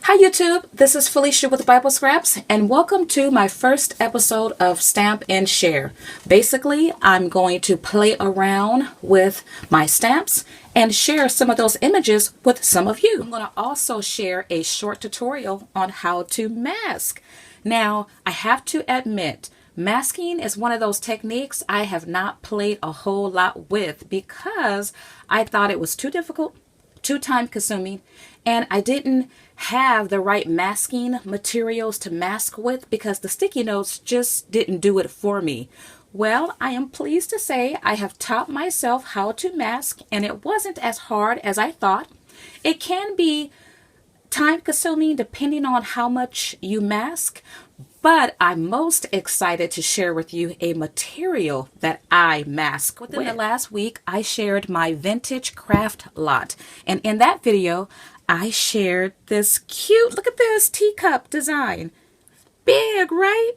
Hi YouTube, this is Felicia with Bible Scraps and welcome to my first episode of Stamp and Share. Basically, I'm going to play around with my stamps and share some of those images with some of you. I'm going to also share a short tutorial on how to mask. Now, I have to admit, masking is one of those techniques I have not played a whole lot with because I thought it was too difficult, too time consuming, and I didn't have the right masking materials to mask with because the sticky notes just didn't do it for me. Well, I am pleased to say I have taught myself how to mask and it wasn't as hard as I thought. It can be time consuming depending on how much you mask, but I'm most excited to share with you a material that I mask with. Within the last week, I shared my vintage craft lot, and in that video, I shared this cute, look at this teacup design. Big, right?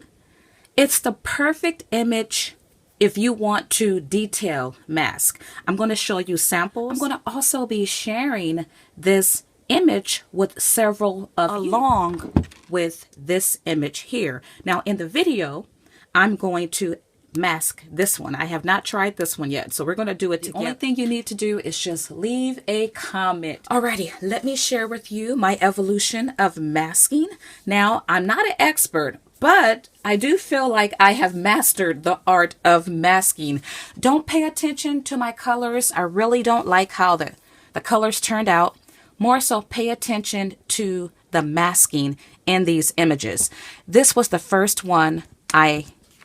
It's the perfect image if you want to detail mask. I'm going to show you samples. I'm going to also be sharing this image with several of you along with this image here. Now in the video, I'm going to mask this one. I have not tried this one yet, so we're going to do it together. The only thing you need to do is just leave a comment. Alrighty, let me share with you my evolution of masking. Now, I'm not an expert, but I do feel like I have mastered the art of masking. Don't pay attention to my colors. I really don't like how the colors turned out. More so, pay attention to the masking in these images. This was the first one I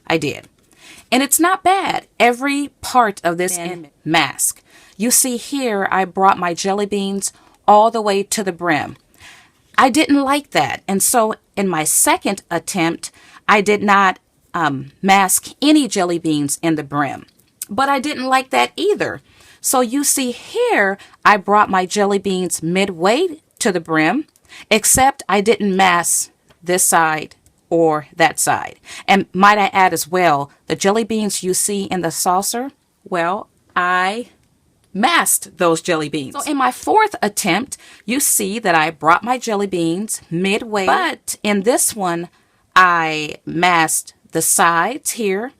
did. And it's not bad. Every part of this mask. You see here, I brought my jelly beans all the way to the brim. I didn't like that. And so in my second attempt, I did not mask any jelly beans in the brim. But I didn't like that either. So you see here, I brought my jelly beans midway to the brim, except I didn't mask this side or that side. And might I add as well, the jelly beans you see in the saucer, well, I masked those jelly beans. So in my fourth attempt, you see that I brought my jelly beans midway, but in this one, I masked the sides here,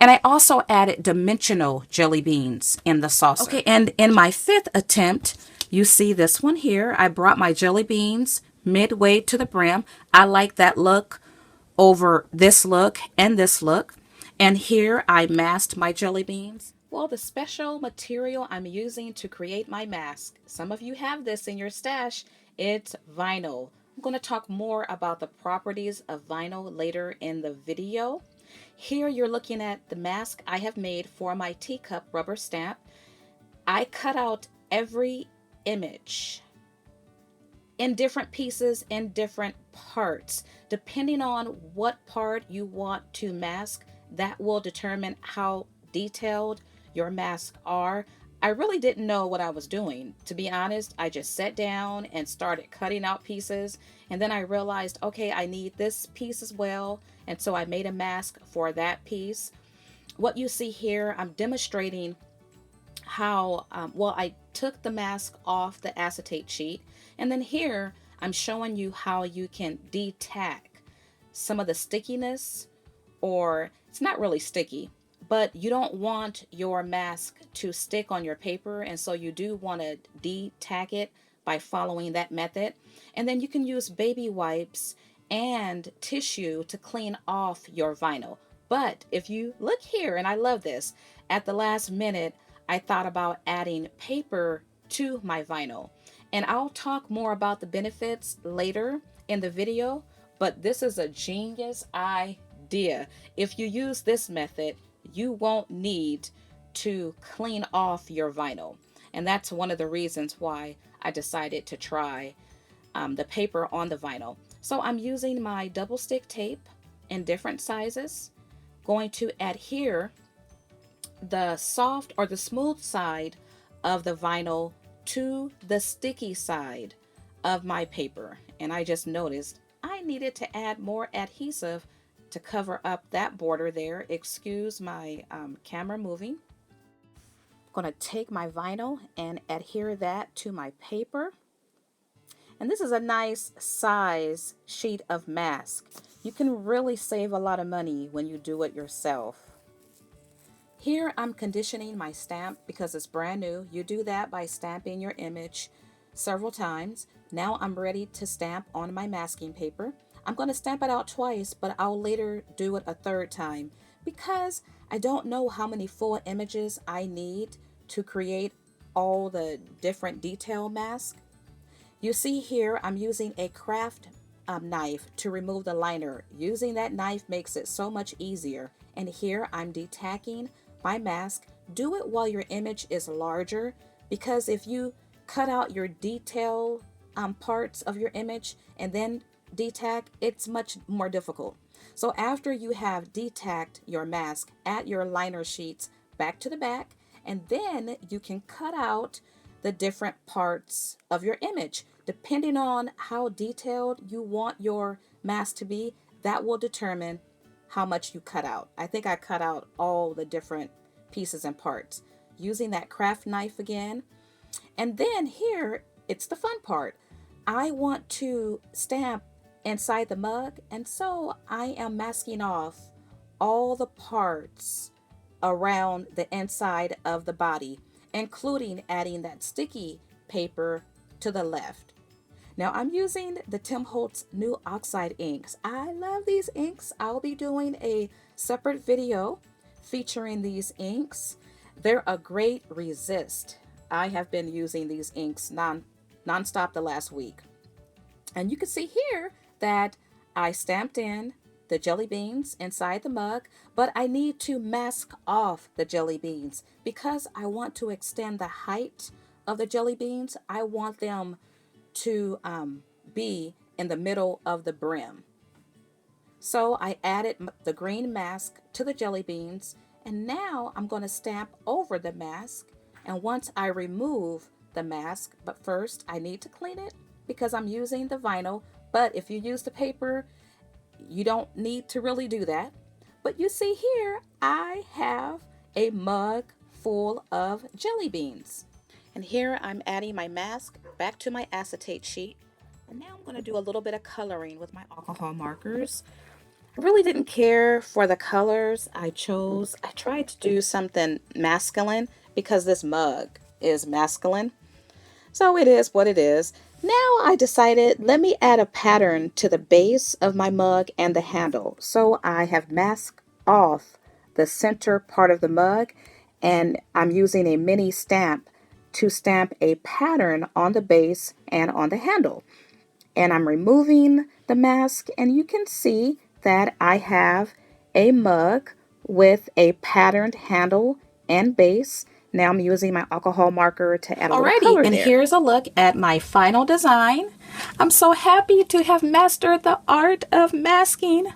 and I also added dimensional jelly beans in the saucer. Okay, and in my fifth attempt, you see this one here, I brought my jelly beans midway to the brim. I like that look over this look and this look. And here I masked my jelly beans. Well, the special material I'm using to create my mask, some of you have this in your stash, it's vinyl. I'm going to talk more about the properties of vinyl later in the video. Here you're looking at the mask I have made for my teacup rubber stamp. I cut out every image in different pieces, in different parts. Depending on what part you want to mask, that will determine how detailed your masks are. I really didn't know what I was doing. To be honest, I just sat down and started cutting out pieces. And then I realized, okay, I need this piece as well. And so I made a mask for that piece. What you see here, I'm demonstrating how, I took the mask off the acetate sheet, and then here I'm showing you how you can de-tack some of the stickiness, or it's not really sticky, but you don't want your mask to stick on your paper, and so you do want to de-tack it by following that method. And then you can use baby wipes and tissue to clean off your vinyl. But if you look here, and I love this, at the last minute I thought about adding paper to my vinyl. And I'll talk more about the benefits later in the video, but this is a genius idea. If you use this method, you won't need to clean off your vinyl. And that's one of the reasons why I decided to try the paper on the vinyl. So I'm using my double stick tape in different sizes, going to adhere the soft or the smooth side of the vinyl to the sticky side of my paper. And I just noticed I needed to add more adhesive to cover up that border there. Excuse my camera moving. I'm going to take my vinyl and adhere that to my paper. And this is a nice size sheet of mask. You can really save a lot of money when you do it yourself. Here I'm conditioning my stamp because it's brand new. You do that by stamping your image several times. Now I'm ready to stamp on my masking paper. I'm going to stamp it out twice, but I'll later do it a third time because I don't know how many full images I need to create all the different detail masks. You see here, I'm using a craft knife to remove the liner. Using that knife makes it so much easier. And here I'm detacking my mask. Do it while your image is larger, because if you cut out your detail parts of your image and then detack, it's much more difficult. So after you have detacked your mask, add your liner sheets back to the back, and then you can cut out the different parts of your image. Depending on how detailed you want your mask to be, that will determine how much you cut out. I think I cut out all the different pieces and parts using that craft knife again. And then here, it's the fun part. I want to stamp inside the mug, and so I am masking off all the parts around the inside of the body, including adding that sticky paper to the left. Now I'm using the Tim Holtz new oxide inks. I love these inks. I'll be doing a separate video featuring these inks. They're a great resist. I have been using these inks non-stop the last week. And you can see here that I stamped in the jelly beans inside the mug, but I need to mask off the jelly beans because I want to extend the height of the jelly beans. I want them to be in the middle of the brim. So I added the green mask to the jelly beans, and now I'm going to stamp over the mask. And once I remove the mask, but first I need to clean it because I'm using the vinyl. But if you use the paper, you don't need to really do that. But you see here, I have a mug full of jelly beans. And here I'm adding my mask back to my acetate sheet. And now I'm going to do a little bit of coloring with my alcohol markers. I really didn't care for the colors I chose. I tried to do something masculine because this mug is masculine. So it is what it is. Now I decided, let me add a pattern to the base of my mug and the handle. So I have masked off the center part of the mug, and I'm using a mini stamp to stamp a pattern on the base and on the handle. And I'm removing the mask, and you can see that I have a mug with a patterned handle and base. Now I'm using my alcohol marker to add a little color And there. here's a look at my final design. I'm so happy to have mastered the art of masking.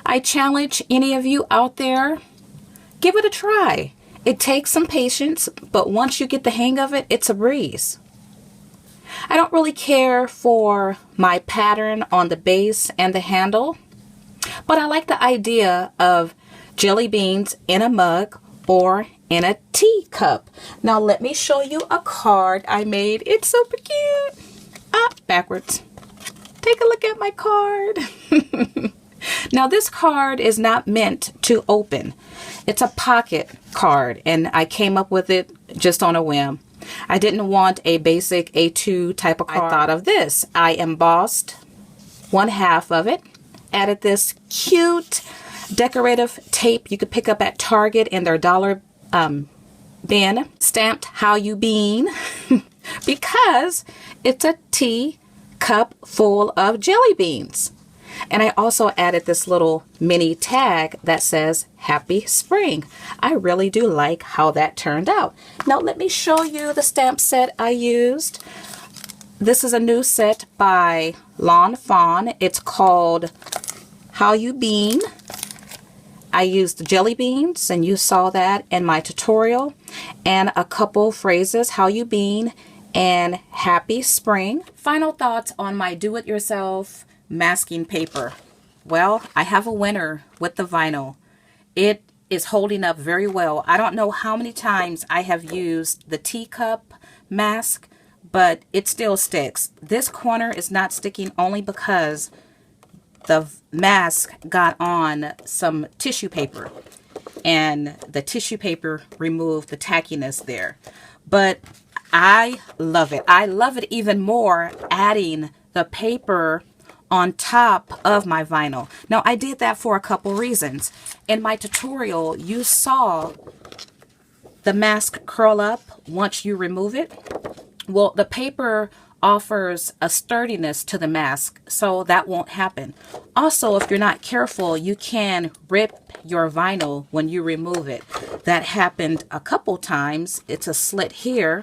I challenge any of you out there, give it a try. It takes some patience, but once you get the hang of it, it's a breeze. I don't really care for my pattern on the base and the handle, but I like the idea of jelly beans in a mug or in a teacup. Now let me show you a card I made. It's super cute. Backwards. Take a look at my card. Now this card is not meant to open. It's a pocket card, and I came up with it just on a whim. I didn't want a basic A2 type of card. I thought of this. I embossed one half of it, added this cute decorative tape you could pick up at Target in their dollar bin, stamped "How You Bean" because it's a tea cup full of jelly beans. And I also added this little mini tag that says "Happy Spring." I really do like how that turned out. Now let me show you the stamp set I used. This is a new set by Lawn Fawn. It's called "How You Bean." I used jelly beans, and you saw that in my tutorial, and a couple phrases, "How You Bean" and "Happy Spring." Final thoughts on my do-it-yourself masking paper. Well, I have a winner with the vinyl. It is holding up very well. I don't know how many times I have used the teacup mask, but it still sticks. This corner is not sticking only because the mask got on some tissue paper, and the tissue paper removed the tackiness there. But I love it. I love it even more adding the paper on top of my vinyl. Now, I did that for a couple reasons. In my tutorial, you saw the mask curl up once you remove it. Well, the paper offers a sturdiness to the mask, so that won't happen. Also, if you're not careful, you can rip your vinyl when you remove it. That happened a couple times. It's a slit here.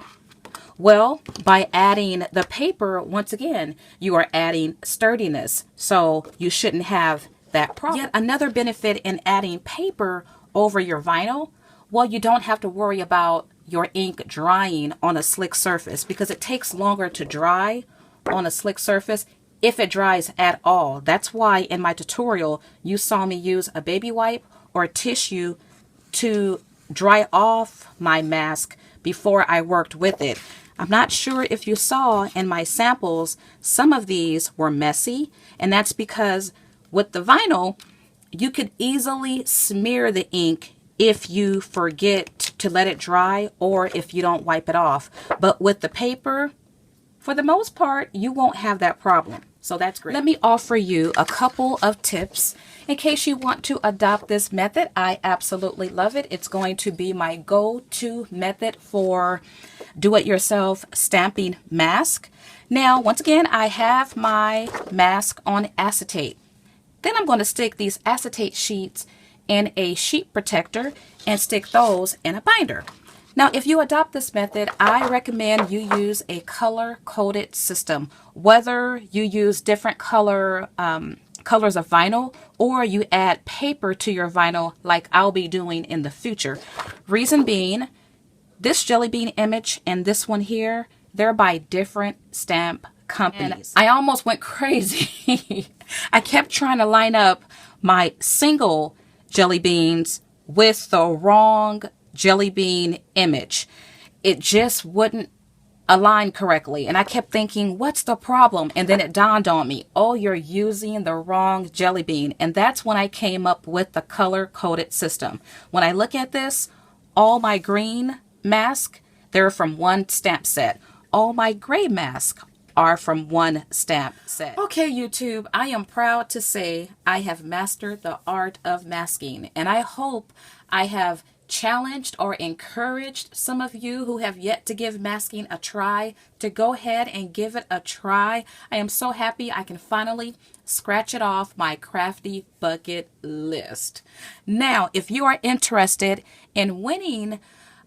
Well, by adding the paper, once again, you are adding sturdiness, so you shouldn't have that problem. Yet another benefit in adding paper over your vinyl, well, you don't have to worry about your ink drying on a slick surface, because it takes longer to dry on a slick surface if it dries at all. That's why in my tutorial you saw me use a baby wipe or a tissue to dry off my mask before I worked with it. I'm not sure if you saw in my samples, some of these were messy, and that's because with the vinyl you could easily smear the ink if you forget to let it dry or if you don't wipe it off. But with the paper, for the most part, you won't have that problem. So that's great. Let me offer you a couple of tips in case you want to adopt this method. I absolutely love it. It's going to be my go-to method for do-it-yourself stamping mask. Now, once again, I have my mask on acetate. Then I'm going to stick these acetate sheets in a sheet protector and stick those in a binder. Now, if you adopt this method, I recommend you use a color-coded system, whether you use different colors of vinyl or you add paper to your vinyl like I'll be doing in the future. Reason being, this jelly bean image and this one here, they're by different stamp companies. And I almost went crazy. I kept trying to line up my single jelly beans with the wrong jelly bean image. It just wouldn't align correctly, and I kept thinking, what's the problem? And then it dawned on me, oh, you're using the wrong jelly bean. And that's when I came up with the color-coded system. When I look at this, all my green masks, they're from one stamp set. All my gray masks are from one stamp set. Okay, YouTube, I am proud to say I have mastered the art of masking, and I hope I have challenged or encouraged some of you who have yet to give masking a try to go ahead and give it a try. I am so happy I can finally scratch it off my crafty bucket list. Now, if you are interested in winning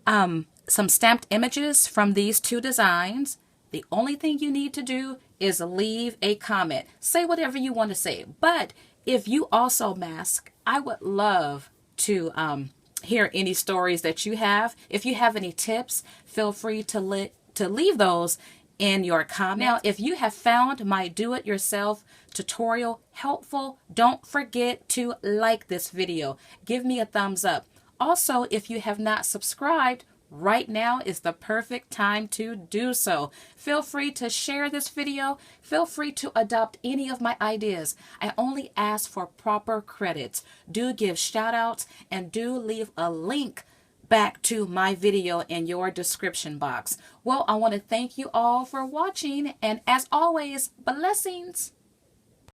some stamped images from these two designs, the only thing you need to do is leave a comment. Say whatever you want to say. But if you also mask, I would love to hear any stories that you have. If you have any tips, feel free to leave those in your comments. Now, if you have found my do-it-yourself tutorial helpful, don't forget to like this video. Give me a thumbs up. Also, if you have not subscribed, right now is the perfect time to do so. Feel free to share this video. Feel free to adopt any of my ideas. I only ask for proper credits. Do give shout outs and do leave a link back to my video in your description box. Well, I want to thank you all for watching, and as always, blessings.